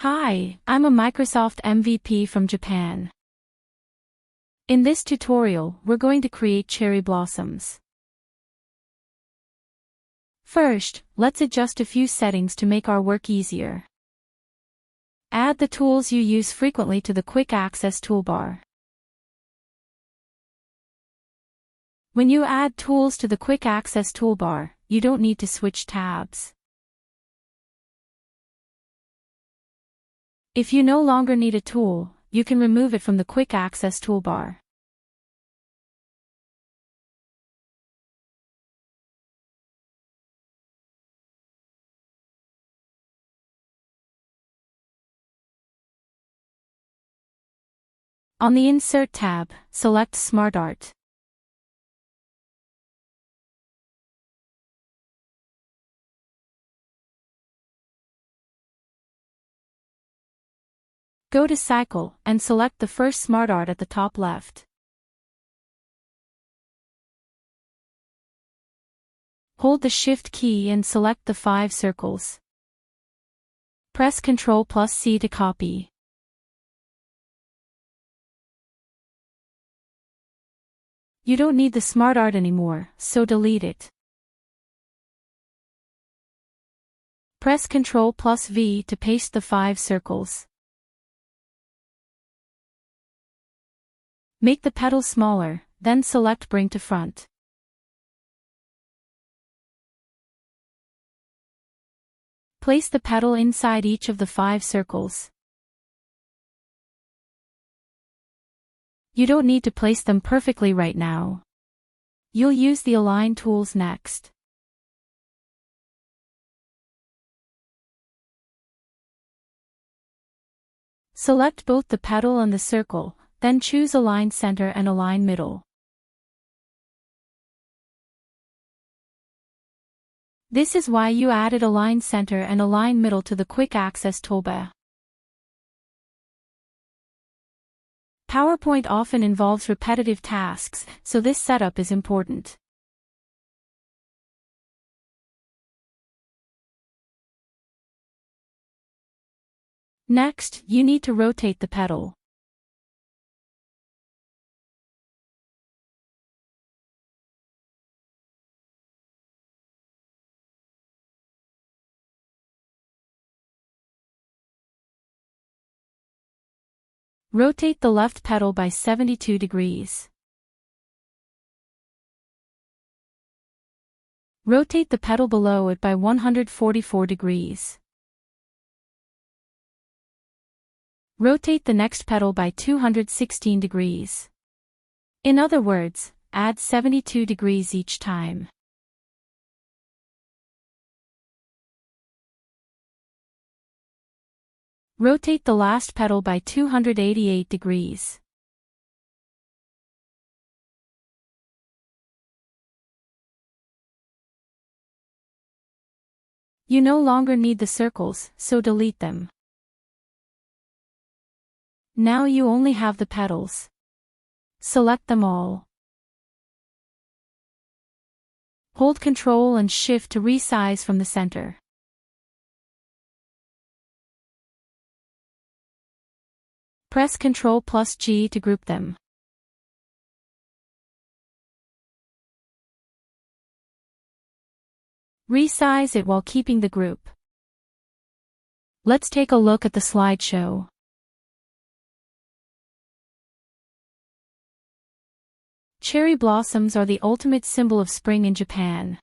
Hi, I'm a Microsoft MVP from Japan. In this tutorial, we're going to create cherry blossoms. First, let's adjust a few settings to make our work easier. Add the tools you use frequently to the Quick Access toolbar. When you add tools to the Quick Access toolbar, you don't need to switch tabs. If you no longer need a tool, you can remove it from the Quick Access toolbar. On the Insert tab, select Smart Art. Go to Cycle, and select the first Smart Art at the top left. Hold the Shift key and select the 5 circles. Press Ctrl+C to copy. You don't need the Smart Art anymore, so delete it. Press Ctrl+V to paste the 5 circles. Make the petal smaller, then select Bring to Front. Place the petal inside each of the 5 circles. You don't need to place them perfectly right now. You'll use the Align tools next. Select both the petal and the circle, then choose Align Center and Align Middle. This is why you added Align Center and Align Middle to the Quick Access toolbar. PowerPoint often involves repetitive tasks, so this setup is important. Next, you need to rotate the petal. Rotate the left petal by 72 degrees. Rotate the petal below it by 144 degrees. Rotate the next petal by 216 degrees. In other words, add 72 degrees each time. Rotate the last petal by 288 degrees. You no longer need the circles, so delete them. Now you only have the petals. Select them all. Hold Ctrl and Shift to resize from the center. Press Ctrl+G to group them. Resize it while keeping the group. Let's take a look at the slideshow. Cherry blossoms are the ultimate symbol of spring in Japan.